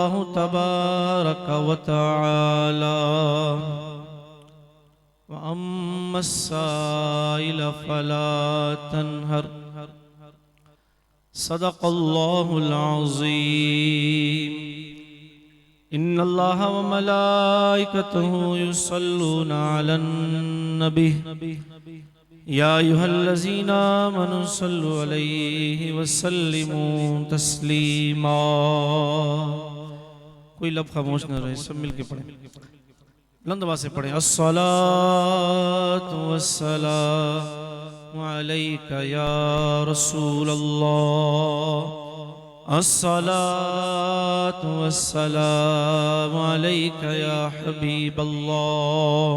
तबारक व तआला व अम्मा साइल फला तनहर सदक़ल्लाहुल अज़ीम। इन्नल्लाह व मलाइकतहु युसल्लूना अलन नबी या अय्युहल्लज़ीना आमनू सल्लु अलैहि वसल्लिमू तस्लीमा। कोई लब खामोश न रहे, सब मिलके पढ़े, बुलंद आवाज़ से पढ़े। अस्सलातु वस्सलामु अलैका या रसूलल्लाह, अस्सलातु वस्सलामु अलैका या हबीबल्लाह,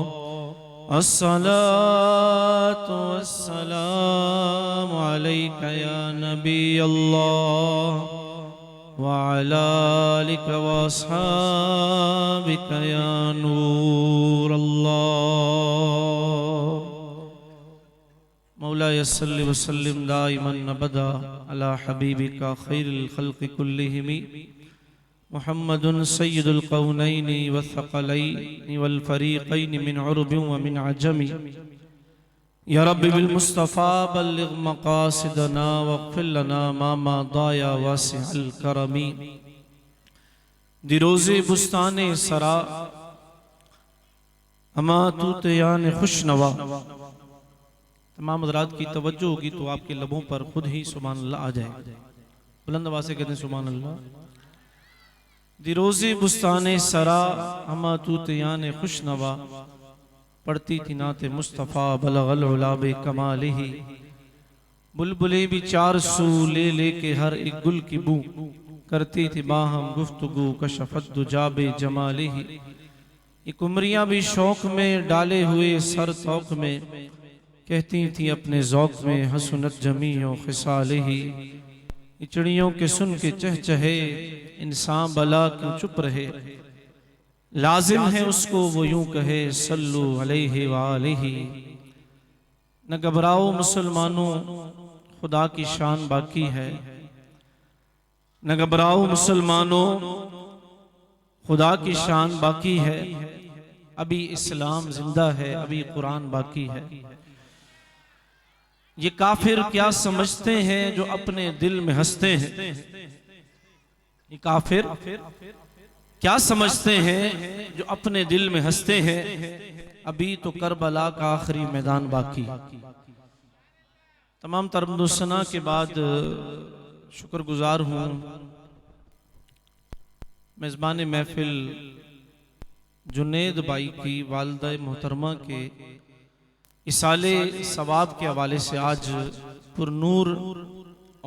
अस्सलातु वस्सलामु अलैका या नबी अल्लाह व अला आलिका व अस्हाबिका या नूर अल्लाह। मौलाय सल्लि व सल्लिम दाइमन अबदा अला हबीबिका खैरिल खल्क़ि कुल्लिहिम मुहम्मदुन सय्यिदुल कौनैनि व थक़लैनि वल फ़रीक़ैनि मिन उरबिन व मिन अजमी। या रब्बि बिल मुस्तफ़ा बल्लिग़ मक़ासिदना वग़फ़िर लना मा मदा या वासिअल करमी। दिरोज़े बुस्ताने सरा अमा तूत यान खुशनवा। तमाम हज़रात की तवज्जो होगी तो आपके लबों पर खुद ही सुभान अल्लाह आ जाए। बुलंद आवाज़ से कहते हैं सुभान अल्लाह। दिरोज़े बुस्ताने सरा अमा तूत यान खुशनवा, पढ़ती थी नाते मुस्तफ़ा बलगल उला बे कमालिही। बुलबुले भी चार सू ले लेके हर एक गुल की बू, करती थी बाहम गुफ्तगू कशफत दुजा बे जमालिही। ये कुमरियाँ भी शौक में डाले हुए सर तौक में, कहती थी अपने ज़ौक़ में हसनत जमीओ खिसालिही। चिड़ियों के सुन के चहचहे इंसान भला क्यों चुप रहे, लाजिम है उसको वो यूं कहे सल्लु अलैहि व आलिही। न घबराओ मुसलमानों खुदा की शान बाकी है, न घबराओ मुसलमानों खुदा की शान बाकी है। अभी इस्लाम जिंदा है, अभी कुरान बाकी है। ये काफिर क्या समझते हैं जो अपने दिल में हंसते हैं, ये काफिर क्या समझते हैं जो अपने दिल में हंसते हैं। अभी तो करबला का आखिरी मैदान बाकी। तमाम तरमदुसना के बाद शुक्रगुजार हूँ मेज़बान महफिल जुनेद भाई की वालिदा मोहतरमा के इसाले सवाब के हवाले से आज पुरनूर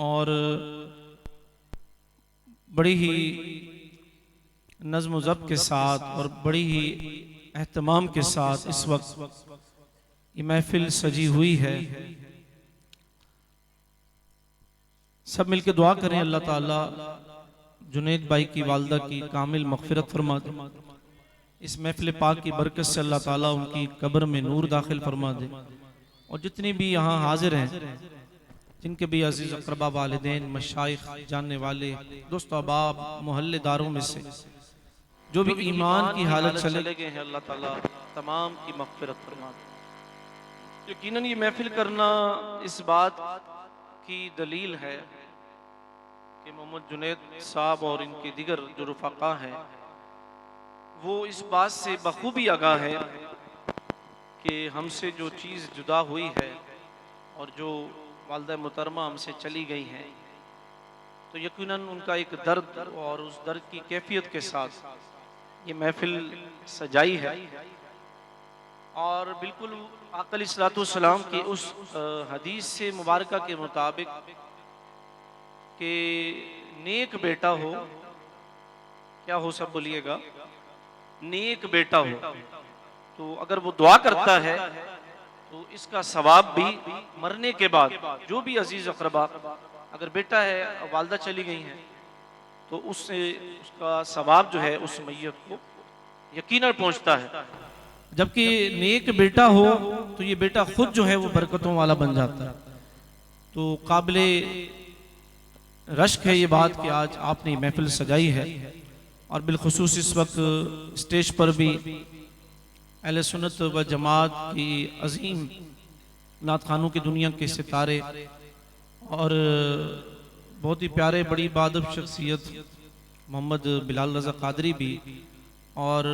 और बड़ी ही नज़्म ज़ब्त के साथ और बड़ी ही एहतमाम के साथ इस वक्त ये महफिल सजी हुई है। सब मिलकर दुआ करें अल्लाह ताला जुनेद भाई की वालिदा की कामिल मग़फ़िरत फरमा दे। इस महफिल पाक की बरकत से अल्लाह ताला उनकी कब्र में नूर दाखिल फरमा दे। और जितने भी यहाँ हाजिर हैं, जिनके भी अजीज़ अक़रबा वालिदैन मशाइख जानने वाले दोस्त अहबाब मोहल्लेदारों में से जो भी ईमान की हालत चले गए हैं, अल्लाह ताला तमाम की मग़फ़िरत फरमा दे। यकीनन ये महफिल करना इस बात की दलील है कि मोहम्मद जुनैद साहब और इनके दीगर जो रुफ़क़ा हैं वो इस बात से बखूबी आगाह है कि हमसे जो चीज़ जुदा हुई है और जो वालिदा मोहतरमा हमसे चली गई हैं, तो यकीनन उनका एक दर्द और उस दर्द की कैफियत के साथ ये महफिल सजाई है। और बिल्कुल आका अलैहिस्सलाम की उस हदीस से मुबारका के मुताबिक कि नेक बेटा हो, क्या हो सब बोलिएगा, नेक बेटा हो, तो अगर वो दुआ करता है तो इसका सवाब भी मरने के बाद जो भी अजीज अक़रबा, अगर बेटा है वालिदा चली गई हैं तो उससे उसका सवाब जो है उस मैयत को यकीनन पहुंचता है। जबकि नेक बेटा हो तो ये बेटा खुद जो है वो बरकतों वाला बन जाता है। तो काबिले रश्क है ये बात कि आज आपने महफिल सजाई है। और बिलखुसूस इस वक्त स्टेज पर भी अहले सुन्नत व जमात की अजीम नात खानों की दुनिया के सितारे और बहुत ही प्यारे बड़ी बादब शख्सियत मोहम्मद बिलाल रज़ा कादरी भी, और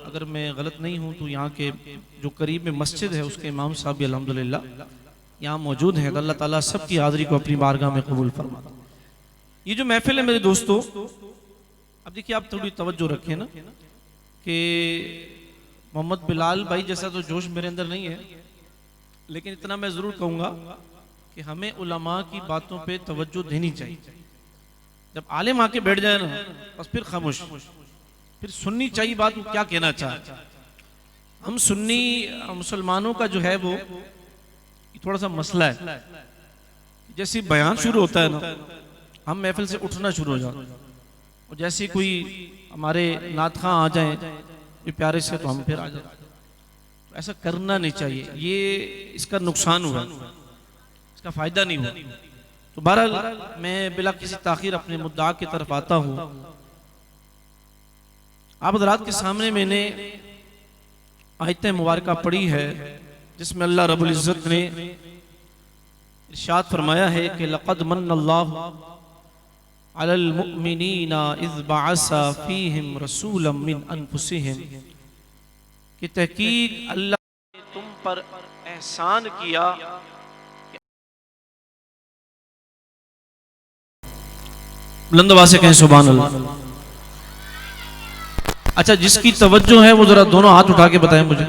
अगर मैं गलत नहीं हूँ तो यहाँ के जो करीब में मस्जिद है उसके इमाम साहब भी अल्हम्दुलिल्लाह यहाँ मौजूद हैं। अल्लाह ताला सबकी हाज़िरी को अपनी बारगाह में कबूल फरमा। ये जो महफिल है मेरे दोस्तों, अब देखिए आप थोड़ी तवज्जो रखें ना कि मोहम्मद बिलाल भाई जैसा तो जोश मेरे अंदर नहीं है, लेकिन इतना मैं ज़रूर कहूँगा कि हमें उलमा की बातों पे तवज्जो देनी चाहिए। जब आलिम आके बैठ जाए ना बस फिर खामोश, फिर सुननी चाहिए बात, वो क्या कहना चाहता। हम सुन्नी मुसलमानों का जो है वो थोड़ा सा मसला है, जैसे बयान शुरू होता है ना हम महफिल से उठना शुरू हो जाते हैं, और जैसे कोई हमारे नात खां आ जाए प्यारे से तो हम फिर आ जाते। तो ऐसा करना नहीं चाहिए, ये इसका नुकसान हुआ, इसका फायदा नहीं हुआ। तो बहरहाल मैं बिला किसी ताखीर अपने मुद्दा की तरफ आता हूँ। आप हज़रात के सामने मैंने आयत मुबारका पढ़ी है जिसमें अल्लाह रब्बुल इज़्ज़त ने इरशाद फरमाया है कि लक़द मन्नल्लाहु अलल मुअमिनीना इज़ बअसा फ़ीहिम रसूलन मिन अनफुसिहिम, कि तहकीक अल्लाह ने तुम पर एहसान किया। बुलंद आवाज़ से कहें सुभान अल्लाह। अच्छा, जिसकी तवज्जो है वो जरा दोनों हाथ उठा के बताएं मुझे।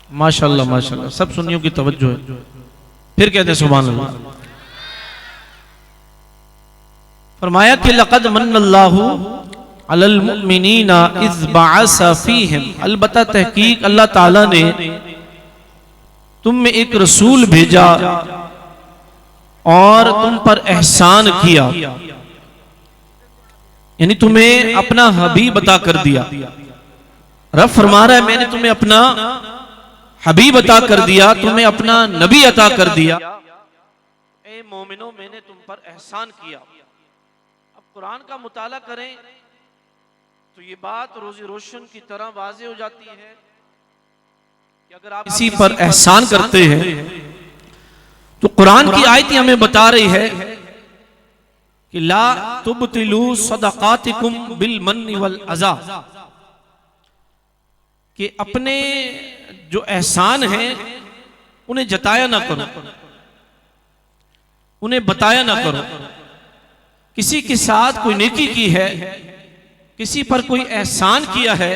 माशाल्लाह माशाल्लाह, सब सुन्नियों की तवज्जो है। फिर कहते हैं सुभान अल्लाह। फरमाया कि लक़द मन्नल्लाहु अलल मुअमिनीना इज़ बअसा फ़ीहिम, अलबत्ता तहकीक अल्लाह ताला ने तुम में एक रसूल भेजा और तुम पर एहसान किया, यानी तुम्हें अपना हबीब अता कर दिया। रब फरमा रहा है मैंने तुम्हें अपना हबीब अता कर दिया, तुम्हें अपना नबी अता कर दिया। ए मोमिनो मैंने तुम पर एहसान किया। अब कुरान का मुताला करें तो ये बात रोज़ी रोशन की तरह वाज़ेह हो जाती है कि अगर आप किसी पर एहसान करते हैं तो कुरान की आयत हमें बता रही है कि ला तुबतिलू सदक़ातिकुम बिल मन्नि वल अज़ा, कि अपने जो एहसान है उन्हें जताया ना करो, उन्हें बताया ना करो। किसी के साथ कोई नेकी की है, किसी पर कोई एहसान किया है,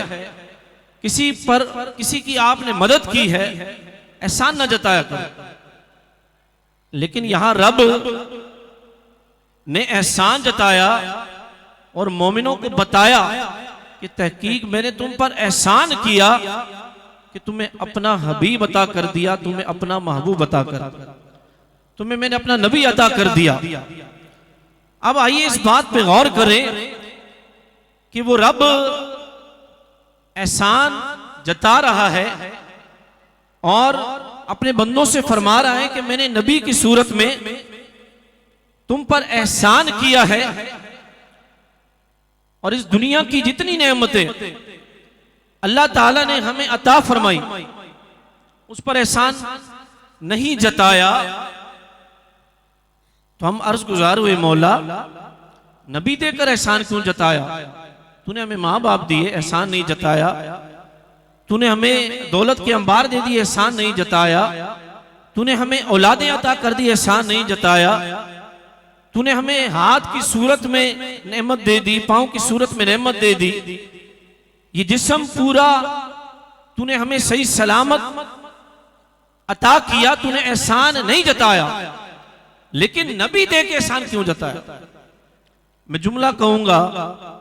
किसी की आपने मदद की है, एहसान ना जताया करो। लेकिन यहां रब ने एहसान जताया और मोमिनों को बताया कि तहकीक मैंने तुम पर एहसान किया कि तुम्हें अपना हबीब अता कर दिया, तुम्हें अपना महबूब अता कर दिया, तुम्हें मैंने अपना नबी अता कर दिया। अब आइए इस बात पे गौर करें कि वो रब एहसान जता रहा है और अपने बंदों से फरमा रहा है कि मैंने नबी की सूरत में तुम पर एहसान किया है, और इस दुनिया की जितनी नेमतें अल्लाह ताला ने हमें अता फरमाई उस पर एहसान नहीं जताया। तो हम अर्ज गुजार हुए मौला नबी देकर एहसान क्यों जताया? तूने हमें माँ बाप दिए, एहसान नहीं जताया। तूने हमें दौलत के अंबार दे दिए, एहसान नहीं जताया। तूने हमें औलादें अता कर दी, एहसान नहीं जताया। तूने हमें हाथ की सूरत में नेमत दे दी, पांव की सूरत में नेमत दे दी, ये जिस्म पूरा तूने हमें सही सलामत अता किया, तूने एहसान नहीं जताया। लेकिन नबी दे के एहसान क्यों जताया? मैं जुमला कहूंगा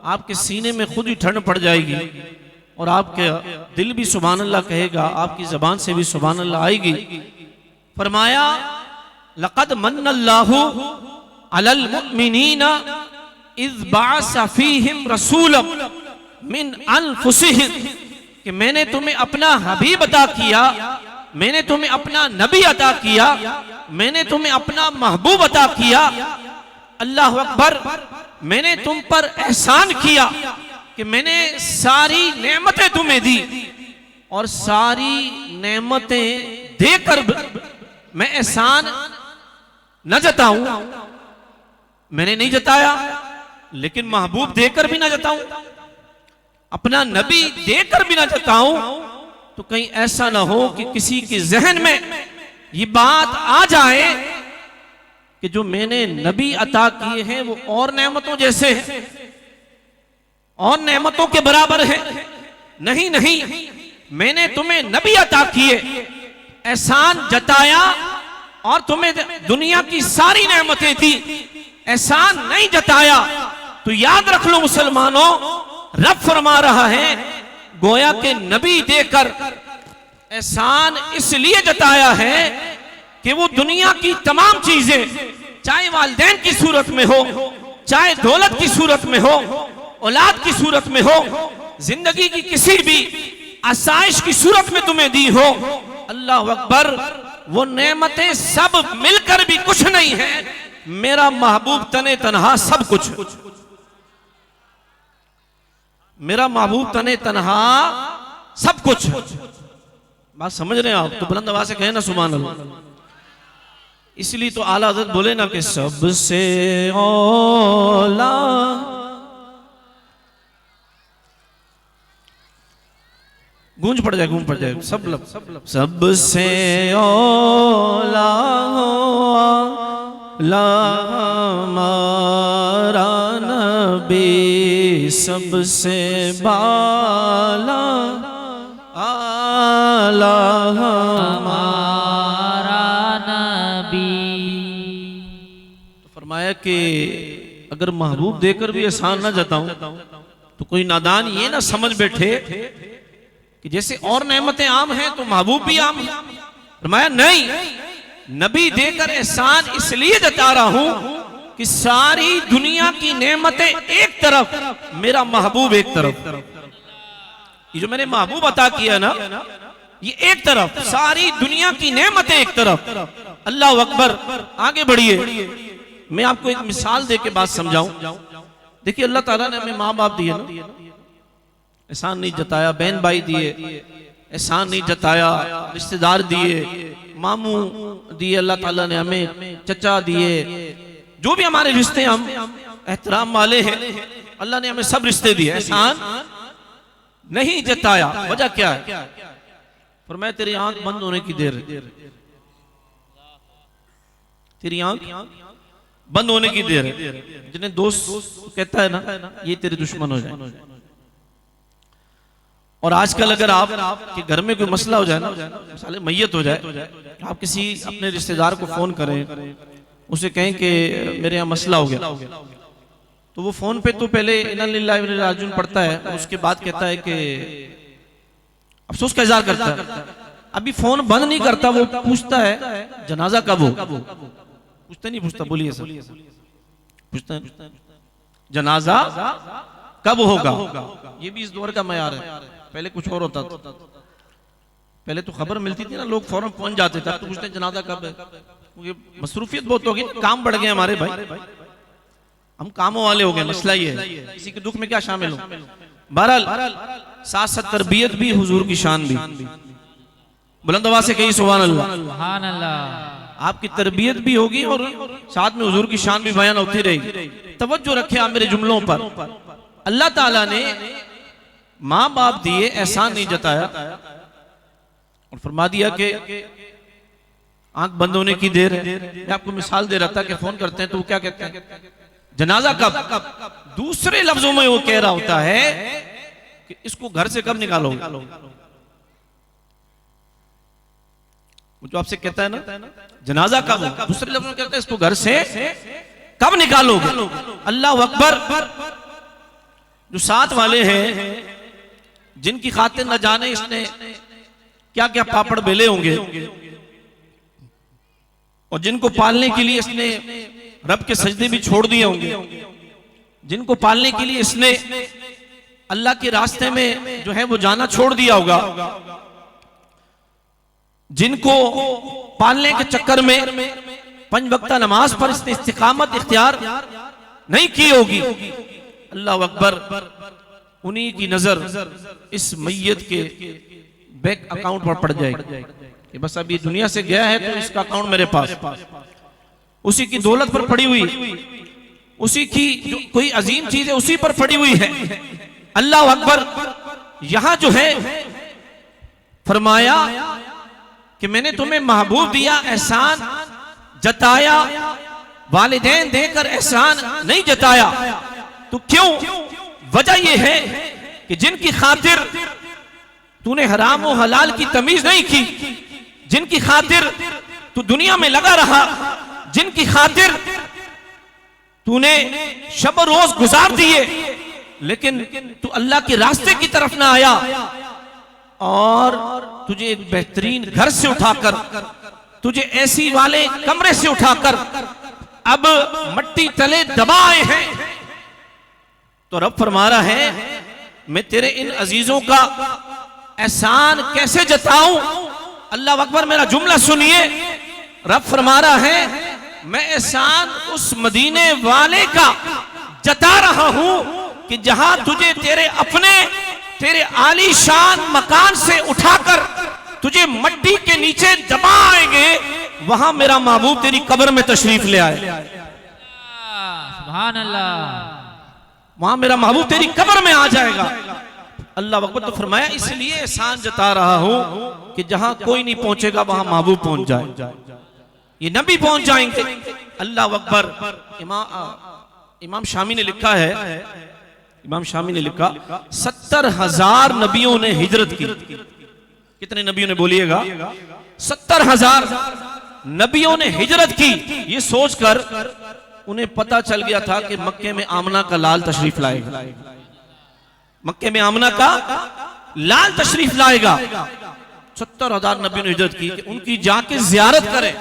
आपके सीने में खुद ही ठंड पड़ जाएगी और आपके दिल भी सुभान अल्लाह कहेगा, आपकी जबान से भी सुभान अल्लाह आएगी। फरमाया लक़द मन्नल्लाहु अलल मुअमिनीना इज़ बअसा फ़ीहिम रसूलन मिन अनफुसिहिम, कि मैंने तुम्हें अपना हबीब अता किया, मैंने तुम्हें अपना नबी अता किया, मैंने तुम्हें अपना महबूब अता किया। अल्लाह अकबर, मैंने तुम पर एहसान किया कि मैंने सारी नेमतें तुम्हें दी और सारी नेमतें देकर मैं एहसान न जताऊं, मैंने नहीं जताया, लेकिन महबूब देकर भी ना जताऊं, अपना नबी देकर भी ना जताऊं, तो कहीं ऐसा ना हो कि किसी के जहन में ये बात आ जाए कि जो मैंने नबी अता किए हैं वो और नेमतों जैसे हैं, और नेमतों के बराबर है। नहीं नहीं, मैंने तुम्हें नबी अता किए, एहसान जताया और तुम्हें दुनिया की सारी नेमतें दी, एहसान नहीं जताया। तो याद रख लो मुसलमानों, रब फरमा रहा है गोया के नबी देकर एहसान इसलिए जताया है कि वो दुनिया की तमाम चीजें, चाहे वालिदैन की सूरत में हो, चाहे दौलत की सूरत में हो, औलाद की सूरत में हो, जिंदगी की किसी भी आसाइश की सूरत में तुम्हें दी हो, अल्लाह अकबर, वो नेमतें सब मिलकर भी कुछ नहीं है, मेरा महबूब तने तनहा सब कुछ, मेरा महबूब तने तनहा सब कुछ। बात समझ रहे हैं आप? तो बुलंद आवाज से कहें ना सुभान अल्लाह। इसलिए तो आला हज़रत बोले ना कि सबसे औला गूंज पड़ जाए सब लब, सबसे औला ला हमारा नबी, सबसे बाला आला हमारा नबी। तो फरमाया कि अगर महबूब देकर भी एहसान न जताऊं तो कोई नादान ये ना समझ बैठे कि जैसे और नेमतें आम हैं तो महबूब भी आम है। फरमाया नहीं, नबी देकर एहसान इसलिए जता रहा हूं कि सारी दुनिया की नेमतें एक तरफ, मेरा महबूब एक तरफ। ये जो मैंने महबूब अता किया ना, ये एक तरफ, सारी दुनिया की नेमतें एक तरफ। अल्लाह अकबर। आगे बढ़िए, मैं आपको एक मिसाल दे के बात समझाऊं। देखिए अल्लाह ताला ने हमें माँ बाप दिए ना, एहसान नहीं जताया, बहन भाई दिए एहसान नहीं जताया, रिश्तेदार दिए, मामू दिए अल्लाह ताला ने हमें, चचा दिए, जो भी हमारे रिश्ते हम एहतराम वाले हैं, अल्लाह ने हमें सब रिश्ते दिए, एहसान नहीं जताया। वजह क्या है? फरमाया तेरी आंख बंद होने की देर, तेरी आंख बंद होने की देर है। जिन्हें दोस्त कहता है ना, ये तेरे दुश्मन हो जाए। और आजकल अगर आप के घर में कोई मसला हो जाए ना, साले मैयत हो जाए, आप किसी अपने रिश्तेदार को फोन करें, उसे कहें कि मेरे यहाँ मसला हो गया, तो वो फोन पे तो पहले इन्ना लिल्लाहि व इन्ना इलैहि राजिऊन पढ़ता है, उसके बाद कहता है कि अफसोस का इज़हार करता है। अभी फोन बंद नहीं करता, वो पूछता है जनाजा कब हो, पूछता बोलिए सर, पूछता है जनाजा कब होगा। ये भी इस दौर का मयार है, पहले कुछ और होता था। पहले तो खबर मिलती थी ना, लोग फौरन पहुंच जाते थे, तो पूछते जनाजा कब है, क्योंकि मसरूफियत बहुत हो गई, काम बढ़ गए हमारे भाई, हम कामों वाले हो गए। मसला ये है, किसी के दुख में क्या शामिल हो। बहरहाल साथ साथ तरबियत भी, हुजूर की शान भी। बुलंद आवाज से कही सुभान अल्लाह, सुभान अल्लाह। आपकी तरबियत भी होगी और साथ में हुजूर की शान भी बयान होती रहेगी। तवज्जो रखे आप मेरे जुमलों पर। अल्लाह ताला ने माँ बाप दिए, एहसान नहीं जताया और फरमा दिया कि आंख बंद होने की देर है। मैं आपको मिसाल दे रहा था कि फोन करते हैं तो वो क्या कहते हैं, जनाजा कब। दूसरे लफ्जों में वो कह रहा होता है कि इसको घर से कब निकालोगे। जो आपसे कहता है ना जनाजा कब, दूसरे लफ्जों में कहता है इसको घर से कब निकालोगे। अल्लाह अकबर। जो साथ वाले हैं जिनकी खातिर न जाने इसने क्या क्या पापड़ बेले होंगे, और जिनको पालने के लिए इसने रब के सजदे भी छोड़ दिए होंगे, जिनको पालने के लिए इसने अल्लाह के रास्ते में जो है वो जाना छोड़ दिया होगा, जिनको पालने के चक्कर में 5 वक्ता नमाज पर इसने इस्तिकामत इख्तियार नहीं की होगी। अल्लाह अकबर। उन्हीं की नजर इस मैयत के बैंक अकाउंट पर पड़ जाएगी कि बस अब ये दुनिया से गया है तो इसका अकाउंट मेरे पास, उसी की दौलत पर पड़ी हुई, उसी की जो कोई अजीम चीज है उसी पर पड़ी हुई है। अल्लाह अकबर। यहां जो है फरमाया कि मैंने तुम्हें महबूब दिया, एहसान जताया, वालिदैन देकर एहसान नहीं जताया। तो क्यों? वजह यह है कि जिनकी खातिर तूने हराम और हलाल की तमीज नहीं की, जिनकी खातिर तू दुनिया में लगा रहा, जिनकी खातिर तूने शब रोज गुजार दिए, लेकिन तू अल्लाह के रास्ते की तरफ ना आया और तुझे एक बेहतरीन घर से उठाकर, तुझे ऐसी वाले कमरे से उठाकर अब मट्टी तले दबाए हैं, तो रब फरमा रहा है मैं तेरे इन अजीजों का एहसान कैसे जताऊं। अल्लाह अकबर। मेरा जुमला सुनिए। रब फरमा रहा है मैं एहसान उस मदीने वाले का जता रहा हूं कि जहां तुझे तेरे अपने, तेरे आलीशान मकान से उठाकर तुझे मट्टी के नीचे दबाएंगे, वहां मेरा महबूब तेरी कब्र में तशरीफ ले आए। सुभान अल्लाह। वहां मेरा महबूब तेरी कब्र में आ जाएगा। अल्लाह अकबर। तो फरमाया इसलिए एहसान जता रहा हूं कि जहां कोई नहीं पहुंचेगा वहां महबूब पहुंच जाए, ये नबी पहुंच जाएंगे। अल्लाह अकबर। इमाम शामी ने लिखा है, इमाम शामी ने लिखा 70,000 नबियों ने हिजरत की। कितने नबियों ने बोलिएगा? 70,000 नबियों ने हिजरत की। ये सोचकर उन्हें पता चल गया था कि मक्के में आमना का लाल तशरीफ लाएगा, मक्के में आमना का लाल तशरीफ लाएगा। 70,000 नबियों ने हिजरत की कि उनकी जाके जियारत करें।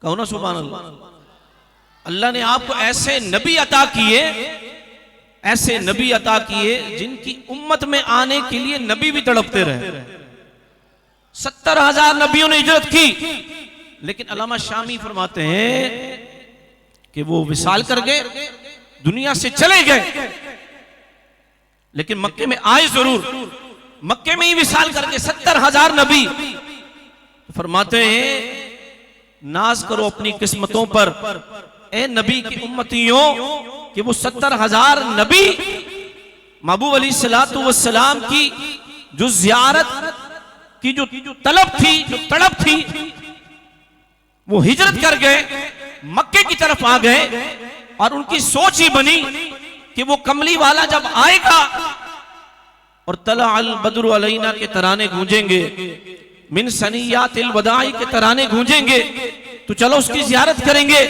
कहो ना सुभान अल्लाह। अल्लाह ने आपको ऐसे नबी अता किए, ऐसे नबी अता किए जिनकी उम्मत में आने के लिए नबी भी तड़पते रहे। 70,000 नबियों ने हिजरत की, लेकिन अल्लामा शामी फरमाते हैं कि वो विसाल कर गए, दुनिया से चले गए, लेकिन मक्के में आए जरूर, मक्के में ही विसाल करके 70,000 नबी। फरमाते हैं नाज करो अपनी किस्मतों पर ए नबी की उम्मतियों कि वो 70,000 नबी महबूब अलैहिस्सलातु वस्सलाम की जो जियारत की जो तलब थी, जो तड़प थी, वो हिजरत कर गए, मक्के की तरफ आ गए और उनकी सोच ही बनी कि वो कमली वाला जब आएगा और तला अल बद्रु अलैना के तराने गूंजेंगे, मिन सनियातिल वदाई के तराने गूंजेंगे, तो चलो उसकी जियारत करेंगे।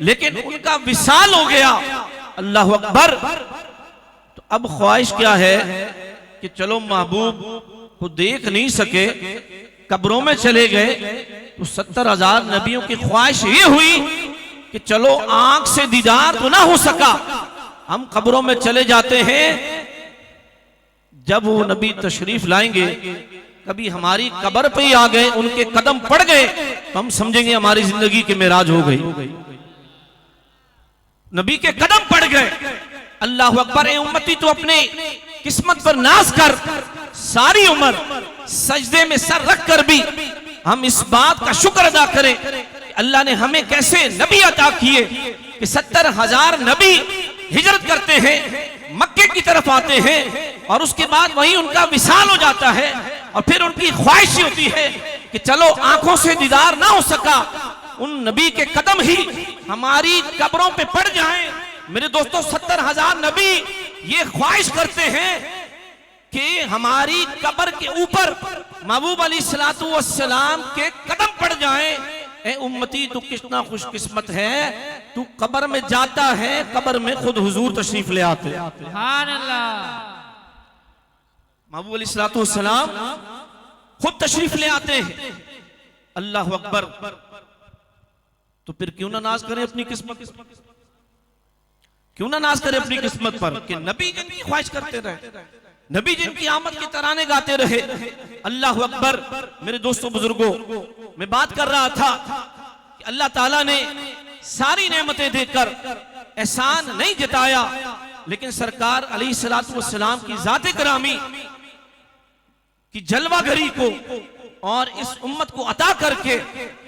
लेकिन उनका विसाल हो गया। अल्लाह अकबर। तो अब ख्वाहिश क्या है कि चलो महबूब को देख नहीं सके, कब्रों में चले गए, तो 70,000 नबियों की ख्वाहिश ये हुई कि चलो आंख से दीदार तो ना हो सका, हम कब्रों में चले जाते हैं, जब वो नबी तशरीफ लाएंगे, कभी हमारी कब्र पे ही आ गए, उनके कदम पड़ गए, तो हम समझेंगे हमारी जिंदगी की मेराज हो गई। नबी के कदम पड़ गए। अल्लाह अकबर। ए उम्मती तो अपने किस्मत पर नाज कर, सारी उम्र सजदे में सर रख कर भी हम इस बात का शुक्र अदा करें कि अल्लाह ने हमें कैसे नबी अता किए कि 70,000 नबी हिजरत करते हैं, मक्के की तरफ आते हैं और उसके बाद वहीं उनका विसाल हो जाता है और फिर उनकी ख्वाहिश होती है कि चलो आंखों से दीदार ना हो सका, उन नबी के कदम ही हमारी कब्रों पे पड़ जाएं। मेरे दोस्तों 70,000 नबी ये ख्वाहिश करते हैं कि हमारी कब्र के ऊपर महबूब अलैहिस्सलातु वस्सलाम के कदम पड़ जाएं। ए उम्मती तू कितना खुशकिस्मत है, तू कब्र में जाता है, कब्र में खुद हुजूर तशरीफ ले आते। सुभान अल्लाह। महबूब अलैहिस्सलातु वस्सलाम खुद तशरीफ ले आते हैं। अल्लाह अकबर। तो फिर क्यों ना नाज करें अपनी किस्मत, क्यों ना नाज करें अपनी किस्मत पर कि नबी जिनकी ख्वाहिश करते रहे, नबी जिनकी आमद के तराने गाते रहे। अल्लाह अकबर। मेरे दोस्तों बुजुर्गों, मैं बात कर रहा था कि अल्लाह ताला ने सारी नेमतें देकर एहसान नहीं जताया, लेकिन सरकार अलैहिस्सलातु वस्सलाम की जाते करामी की जलवागरी को और इस उम्मत को अता करके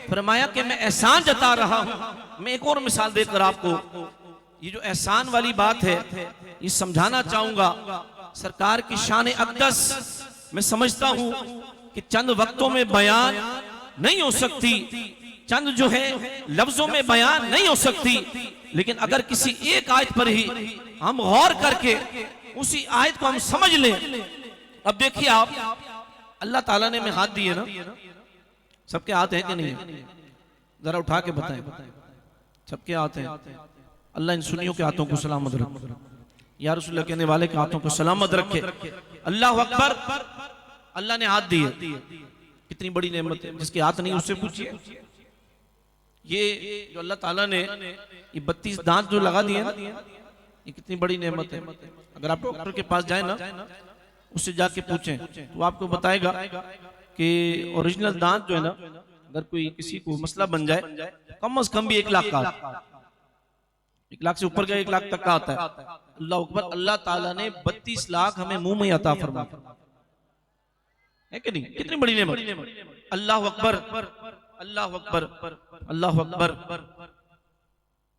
फरमाया कि मैं एहसान जता रहा हूं। मैं एक और मिसाल देकर आपको ये जो एहसान वाली बात है ये समझाना चाहूंगा। सरकार की शान अक़दस मैं समझता हूं कि चंद वक्तों में बयान नहीं हो सकती, चंद जो है लफ्जों में बयान नहीं हो सकती, लेकिन अगर किसी एक आयत पर ही हम गौर करके उसी आयत को हम समझ लें। अब देखिए आप, अल्लाह ताला ने हमें हाथ दिए ना, सबके हाथ हैं कि नहीं है? जरा उठा के बताएं, सबके हाथ हैं। अल्लाह इन सुनियों के हाथों को सलामत रखे, या रसूल कहने वाले के हाथों को सलामत रखे। अल्लाह अकबर। अल्लाह ने हाथ दिए, कितनी बड़ी नेमत है। जिसके हाथ नहीं उससे पूछिए। ये जो अल्लाह ताला ने ये 32 दांत जो लगा दिए ना, ये कितनी बड़ी नेमत है। अगर आप डॉक्टर के पास जाए ना, उससे जाके पूछें तो आपको बताएगा कि ओरिजिनल दांत जो है ना, अगर कोई किसी को मसला बन जाए कम से कम भी 1 लाख का, 1 लाख से ऊपर का 1 लाख तक का आता है। अल्लाह अकबर। अल्लाह ताला ने 32 लाख हमें मुंह में अता फरमाया है कि नहीं? कितनी बड़ी नेमत। अल्लाह अकबर, अल्लाह अकबर, अल्लाह अकबर।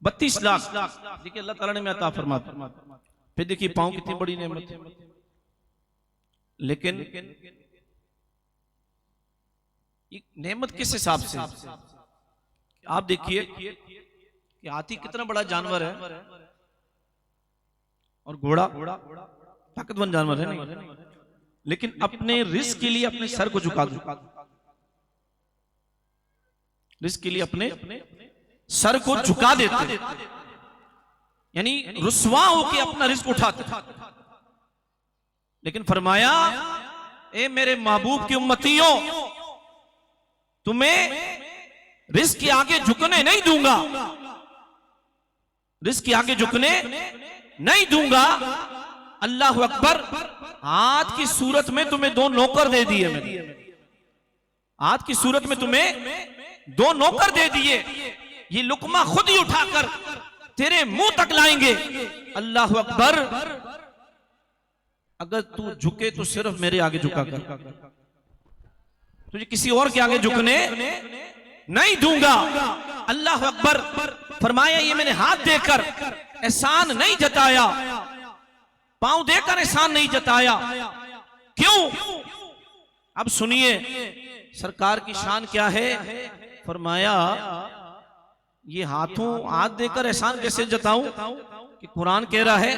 32 लाख देखिए अल्लाह ताला ने हमें अता फरमाया। फिर देखिए पांव कितनी बड़ी नेमत है। लेकिन नेमत किस हिसाब से? आप देखिए कि हाथी कितना बड़ा जानवर है और घोड़ा ताकतवर जानवर है नहीं, लेकिन अपने रिस्क के लिए अपने सर को झुका दो, रिस्क के लिए अपने सर को झुका देते, यानी रुस्वा होके अपना रिस्क उठाते। लेकिन फरमाया, ए मेरे महबूब की उम्मतियों, तुम्हें रिस्क के आगे झुकने नहीं दूंगा, रिस्क के आगे झुकने नहीं दूंगा। अल्लाह अकबर। हाथ की सूरत में तुम्हें 2 नौकर दे दिए मैंने, हाथ की सूरत में तुम्हें 2 नौकर दे दिए। ये लुकमा खुद ही उठाकर तेरे मुंह तक लाएंगे। अल्लाह अकबर। अगर तू झुके तो सिर्फ मेरे आगे झुका कर, तुझे किसी और के आगे झुकने नहीं दूंगा। अल्लाह अकबर। फरमाया, ये मैंने हाथ देकर एहसान नहीं जताया, पांव देकर एहसान नहीं जताया। क्यों? अब सुनिए सरकार की शान क्या है। फरमाया, ये हाथ देकर एहसान कैसे जताऊं कि कुरान कह रहा है,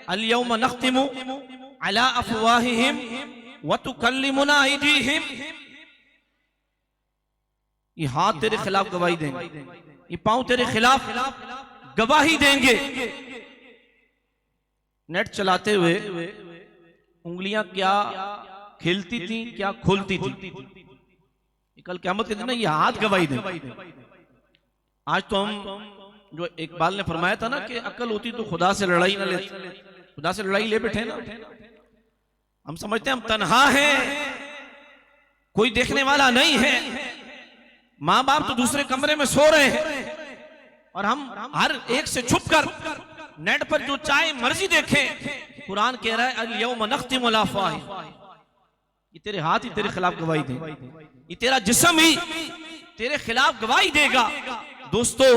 अल यौम नख्तिमु अला अफवाहिहिम व तुकल्लिमुना अयदीहिम। ये हाथ तेरे खिलाफ गवाही देंगे, ये पांव तेरे खिलाफ गवाही देंगे। नेट चलाते हुए उंगलियां क्या खेलती थी, क्या खोलती थी। कल क़यामत के दिन ये हाथ गवाही देंगे। आज तो हम, जो इकबाल ने फरमाया था ना कि अक्ल होती तो खुदा से लड़ाई ना लेते, खुदा से लड़ाई ले बैठे ना। हम समझते हैं हम तन्हा हैं, कोई देखने वाला नहीं है, माँ बाप तो दूसरे कमरे में सो रहे हैं, और हम हर एक से छुप कर नेट पर जो चाहे मर्जी देखें। कुरान कह रहा है, अल यौम नख्तिमु अला अफ़वाहिहिम। ये तेरे हाथ ही तेरे खिलाफ गवाही देंगे, ये तेरा जिस्म ही तेरे खिलाफ गवाही देगा। दोस्तों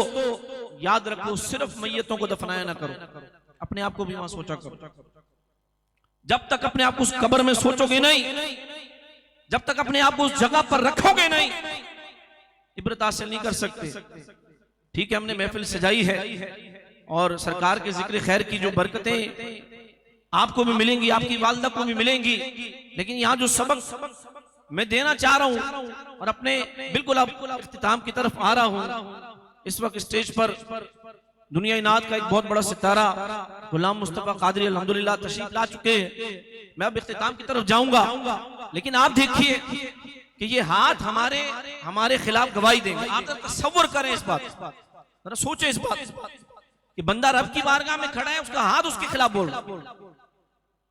याद रखो, सिर्फ मैयतों को दफनाया ना करो, अपने आप को भी वहां सोचा करो। जब तक अपने आप को उस कब्र में सोचोगे नहीं, जब तक अपने आप को उस जगह पर रखोगे नहीं, इबरत हासिल नहीं कर सकते। ठीक है, हमने महफिल सजाई है और सरकार के जिक्र खैर की जो बरकतें आपको भी मिलेंगी, आपकी वालिदा को भी मिलेंगी, लेकिन यहाँ जो सबक मैं देना चाह रहा हूँ और अपने बिल्कुल अब इख्तिताम की तरफ आ रहा हूँ। इस वक्त स्टेज पर दुनिया नात का एक बहुत बड़ा सितारा गुलाम मुस्तफा कादरी अल्हम्दुलिल्लाह तशरीफ ला चुके हैं। मैं अब इख्तिताम की तरफ जाऊंगा, लेकिन आप देखिए कि ये हाथ हमारे खिलाफ गवाही देंगे। आप तसव्वुर करें इस बात, जरा सोचें इस बात कि बंदा रब की बारगाह में खड़ा है, उसका हाथ उसके खिलाफ बोल रहा,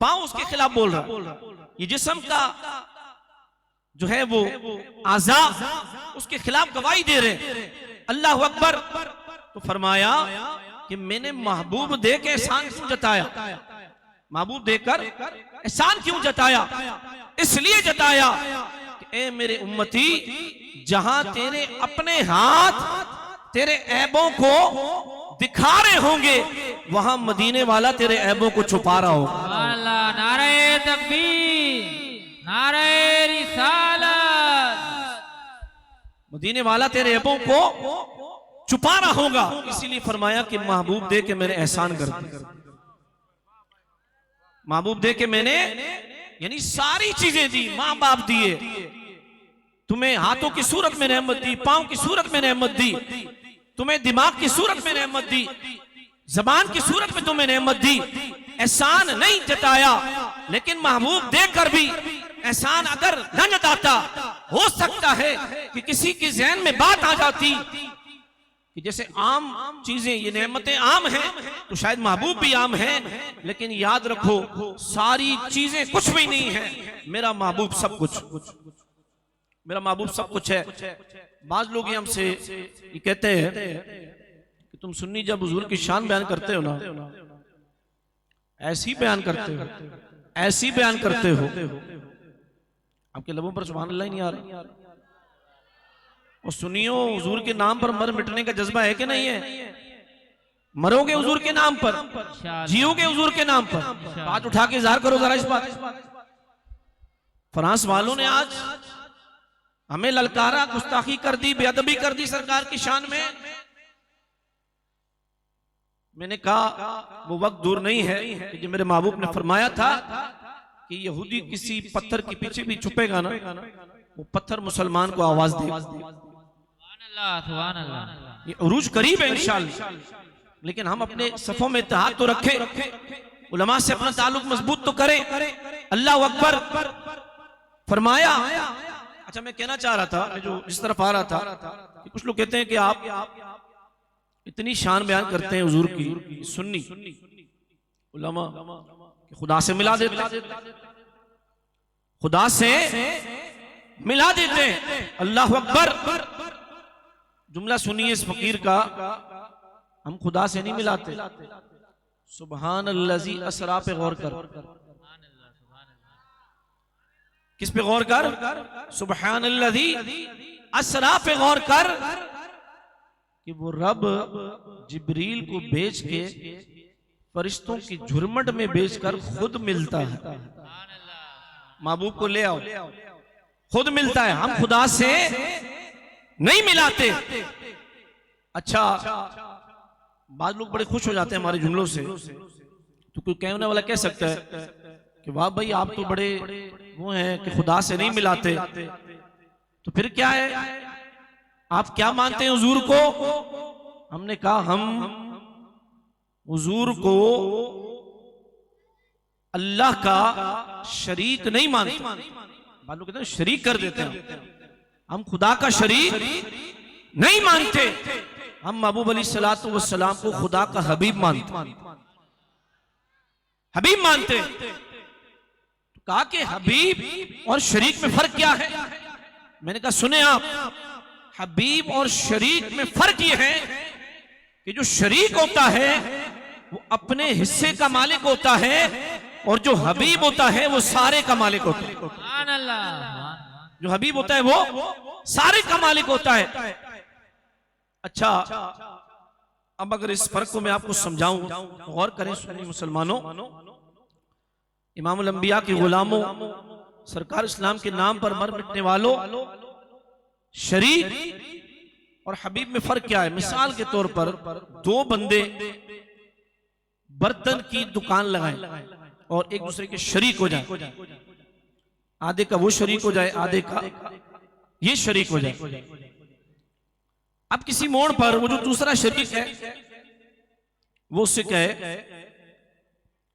पांव उसके खिलाफ बोल रहा, ये जिस्म का जो है वो आज़ा उसके खिलाफ गवाही दे रहे हैं। अल्लाह अकबर। तो फरमाया, कि मैंने महबूब दे के एहसान क्यों जताया, महबूब देकर एहसान क्यों जताया? इसलिए जताया कि ए मेरे उम्मती, जहां तेरे अपने हाथ तेरे ऐबों को दिखा रहे होंगे, वहां मदीने वाला तेरे ऐबों को छुपा रहा होगा। सुभान अल्लाह। नारे तकबीर, नारे रिसालत। मदीने वाला तेरे ऐबों को छुपा रहा होगा, इसीलिए फरमाया कि महबूब दे के मैंने एहसान कर दिया। महबूब दे के मैंने यानी सारी चीजें दी, माँ बाप दिए, तुम्हें हाथों की सूरत में रहमत दी, पांव की सूरत में रहमत दी, तुम्हें दिमाग की सूरत में रहमत दी, जबान की सूरत में तुम्हें रहमत दी। एहसान नहीं जताया, लेकिन महबूब देकर भी एहसान अगर न जताता, हो सकता है कि किसी की ज़हन में बात आ जाती कि जैसे आम चीजें, ये नेमतें आम हैं तो शायद महबूब भी आम है, लेकिन याद रखो सारी चीजें कुछ भी नहीं है, मेरा महबूब सब कुछ, मेरा महबूब सब कुछ है। बाज लोग ये हमसे ये कहते हैं कि तुम सुन्नी जब हुजूर की शान बयान करते हो ना, ऐसी बयान करते हो, ऐसी बयान करते हो, आपके लबों पर सुभान अल्लाह ही नहीं आ रहा। और सुनियो, हुजूर के नाम पर मर मिटने का जज्बा है कि नहीं है? मरोगे हुजूर के नाम पर, जियोगे हुजूर के नाम पर। बात उठा के इज़हार करो जरा इस बात। फ्रांस वालों ने आज हमें ललकारा, गुस्ताखी कर दी, बेअदबी कर दी सरकार की शान में। मैंने कहा वो वक्त दूर नहीं है कि जो मेरे महबूब ने फरमाया था कि यहूदी किसी पत्थर के पीछे भी छुपेगा ना, वो पत्थर मुसलमान को आवाज देगा। सुभान अल्लाह। ये उरूज करीब है इंशाअल्लाह, लेकिन हम अपने सफों में इत्तेहाद तो रखें, उलमा से अपना ताल्लुक मजबूत तो करें। अल्लाह अकबर फरमाया। अच्छा, मैं कहना चाह रहा था, मैं जो इस तरफ आ रहा था कि कुछ लोग कहते हैं कि आप इतनी शान बयान करते हैं हुजूर की, सुन्नी उलमा कि खुदा से मिला देते, खुदा से मिला देते हैं। अल्लाह अकबर। जुमला सुनिए इस फकीर का, हम खुदा से नहीं मिलाते। सुबहान अल्लज़ी असरा पे गौर कर। किस पे गौर कर? सुबहान अल्लज़ी असरा पे गौर कर कि वो रब जिब्रील को भेज के फरिश्तों की झुरमट में भेजकर खुद मिलता है। महबूब को ले आओ, खुद मिलता है। हम खुदा से नहीं मिलाते। अच्छा, बाद लोग बड़े खुश हो जाते हैं हमारे जुमलों से, तो कोई कहने वाला कह सकता है कि वाह भाई आप तो बड़े वो हैं कि खुदा से नहीं मिलाते, तो फिर क्या है, आप क्या मानते हैं हुजूर को? हमने कहा हम हुजूर को अल्लाह का शरीक नहीं मानते। बाद लोग कहते हैं शरीक कर देते हैं, हम खुदा का शरीक नहीं मानते। हम महबूब अलैहिस्सलातु वस्सलाम को खुदा का हबीब मानते, हबीब मानते। तो कहा कि हबीब और शरीक में फर्क क्या है? मैंने कहा सुने आप, हबीब और शरीक में फर्क यह है कि जो शरीक होता है वो अपने हिस्से का मालिक होता है, और जो हबीब होता है वो सारे का मालिक होता है। सुभान अल्लाह। जो हबीब होता है वो सारे का मालिक होता है। अच्छा, अब अगर इस फर्क को मैं आपको समझाऊं, गौर करें सुन्नी मुसलमानों, इमामुल अंबिया के गुलामों, सरकार इस्लाम के नाम पर मर मिटने वालों, शरीक और हबीब में फर्क क्या है? मिसाल के तौर पर दो बंदे बर्तन की दुकान लगाएं और एक दूसरे के शरीक हो जाए, आधे का वो शरीक हो जाए, आधे का ये शरीक हो जाए। अब किसी मोड़ पर वो जो दूसरा शरीक है वो उससे कहे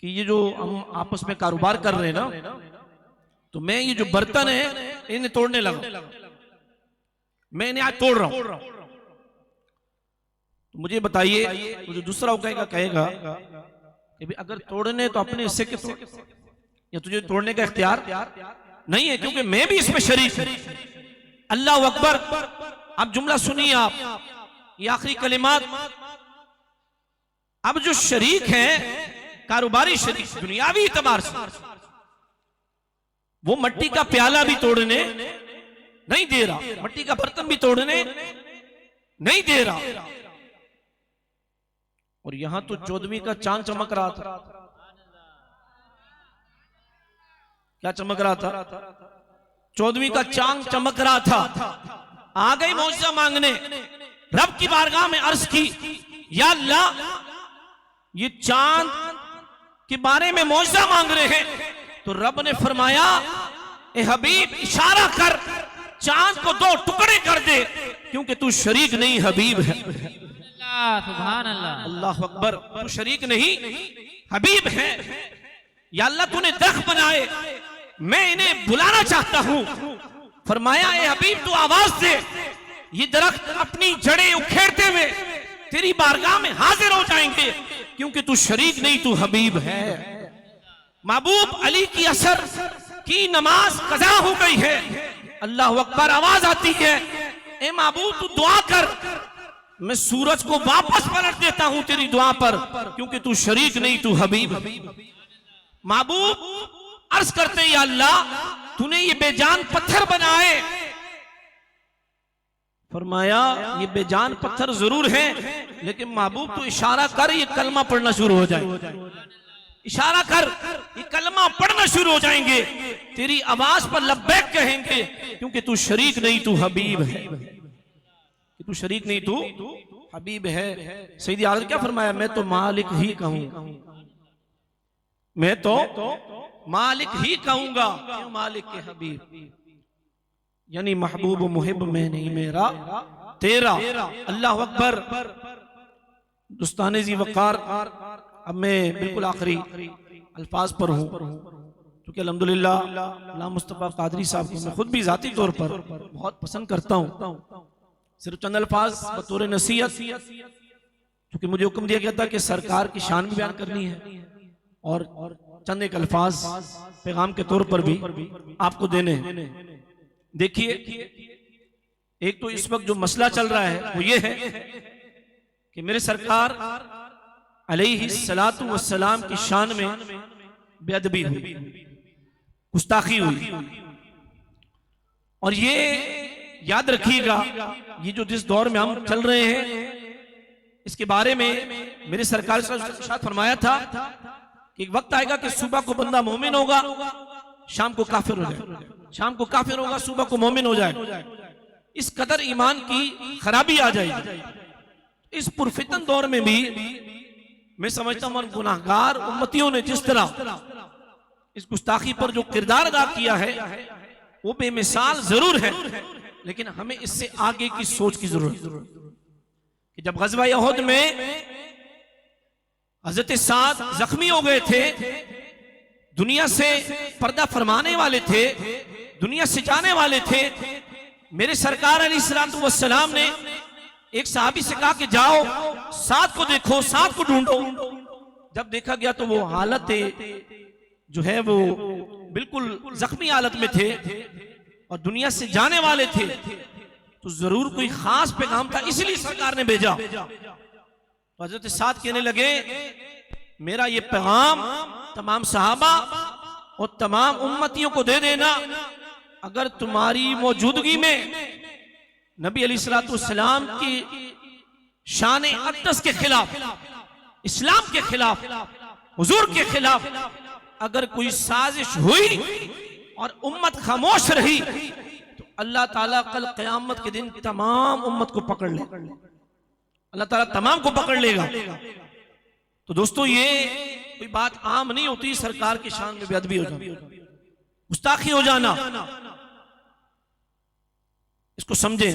कि ये जो हम आपस में कारोबार कर रहे हैं ना, तो मैं ये जो बर्तन है इन्हें तोड़ने लगा, मैं इन्हें आज तोड़ रहा हूं, तो मुझे बताइए, तो जो दूसरा कहेगा कि अगर तोड़ने तो अपने हिस्से के तोड़, या तुझे तोड़ने का इख्तियार नहीं है क्योंकि मैं भी इसमें शरीक हूं। अल्लाह अकबर। अब जुमला सुनिए आप, ये आखिरी कलिमात, अब जो शरीक है कारोबारी शरीक दुनियावी एतबार से, वो मट्टी का प्याला भी तोड़ने नहीं दे रहा, मट्टी का बर्तन भी तोड़ने नहीं दे रहा। और यहां तो 14वीं का चांद चमक रहा था। क्या चमक रहा था? 14वीं का चांद चमक रहा था। आ गई मौजज़ा मांगने, रब की बारगाह में अर्ज की, या अल्लाह ये चांद के बारे में मौजज़ा मांग रहे हैं। तो रब ने फरमाया, ए हबीब इशारा कर, चांद को 2 टुकड़े कर दे, क्योंकि तू शरीक नहीं हबीब है। सुभान अल्लाह, अल्लाह अकबर। तू शरीक नहीं हबीब है। या अल्लाह तूने दरख्त बनाए, मैं इन्हें बुलाना चाहता हूं। फरमाया, ए हबीब तू आवाज दे, ये दरख्त अपनी जड़ें उखेड़ते हुए तेरी बारगाह में हाजिर हो जाएंगे, क्योंकि तू शरीक नहीं, तू हबीब है। महबूब अली की असर की नमाज कज़ा हो गई है। अल्लाह अकबर आवाज आती है, ए महबूब तू दुआ कर, मैं सूरज को वापस पलट देता हूं तेरी दुआ पर, क्योंकि तू शरीक नहीं, तू हबीब। महबूब अर्ज करते, या अल्लाह तूने ये बेजान पत्थर बनाए। फरमाया, ये बेजान पत्थर जरूर है, लेकिन महबूब तू इशारा कर, ये कलमा पढ़ना शुरू हो जाए। इशारा कर, ये कलमा पढ़ना शुरू हो जाएंगे, तेरी आवाज पर लब्बैक कहेंगे, क्योंकि तू शरीक नहीं, तू हबीब है। तू शरीक नहीं, तू हबीब है। सईदी आज़म क्या फरमाया, मैं तो मालिक ही कहूं, मैं तो मालिक ही कहूंगा, क्यों मालिक के हबीब, यानी महबूब मुहिब में नहीं मेरा तेरा। अल्लाह अकबर। दोस्ताने जी वक़ार, अब मैं बिल्कुल आखिरी अल्फाज पर हूँ, क्योंकि अल्हम्दुलिल्लाह अल्लाह मुस्तफ़ा कादरी साहब को मैं खुद भी ज़ाती तौर पर बहुत पसंद करता हूँ। सिर्फ चंद अल्फाज बतौर नसीहत, क्योंकि मुझे हुक्म दिया गया था कि सरकार की शान भी बयान करनी है, और चंद एक अल्फाज पैगाम के तौर पर भी आपको देने हैं। देखिए, एक तो इस वक्त जो मसला चल रहा है वो ये है कि मेरे सरकार अलैहिस्सलातु वस्सलाम की शान में बेअदबी हुई, गुस्ताखी हुई। और ये याद रखिएगा, ये जो जिस दौर में हम चल रहे हैं, इसके बारे में मेरे सरकार ने इरशाद फरमाया था कि एक वक्त आएगा कि सुबह को बंदा मोमिन होगा, शाम को काफिर हो जाए, शाम को काफिर होगा, सुबह को मोमिन हो जाए। इस कदर ईमान की खराबी आ जाएगी। इस पुरफितन दौर में भी मैं समझता हूं गुनाहगार उम्मतियों ने जिस तरह इस गुस्ताखी पर जो किरदार अदा किया है वो बेमिसाल जरूर है, लेकिन हमें इससे आगे की सोच की जरूरत है। कि जब गज़वा यहूद में हज़रत साद जख्मी हो गए थे, दुनिया से पर्दा फरमाने वाले थे, दुनिया से जाने वाले थे, मेरे सरकार अलैहिस्सलातु वस्सलाम ने एक सहाबी से कहा कि जाओ साद को देखो, साद को ढूंढो। जब देखा गया तो वो हालत जो है वो बिल्कुल जख्मी हालत में थे और दुनिया से जाने वाले थे, तो जरूर कोई खास पैगाम था, इसलिए सरकार ने भेजा। तो हजरत साद कहने लगे, मेरा ये पैगाम तमाम सहाबा और तमाम उम्मतियों को दे देना, अगर तुम्हारी मौजूदगी में नबी अलैहिस्सलातु वस्सलाम की शान अक़दस के खिलाफ, इस्लाम के खिलाफ, हुजूर के खिलाफ अगर कोई साजिश हुई और उम्मत खामोश रही, तो अल्लाह ताला कल क़यामत के दिन तमाम उम्मत को पकड़ ले, अल्लाह ताला तमाम को पकड़ लेगा। तो दोस्तों, ये कोई बात आम नहीं होती, सरकार की शान में बेअदबी हो जाना, गुस्ताखी हो जाना, इसको समझें।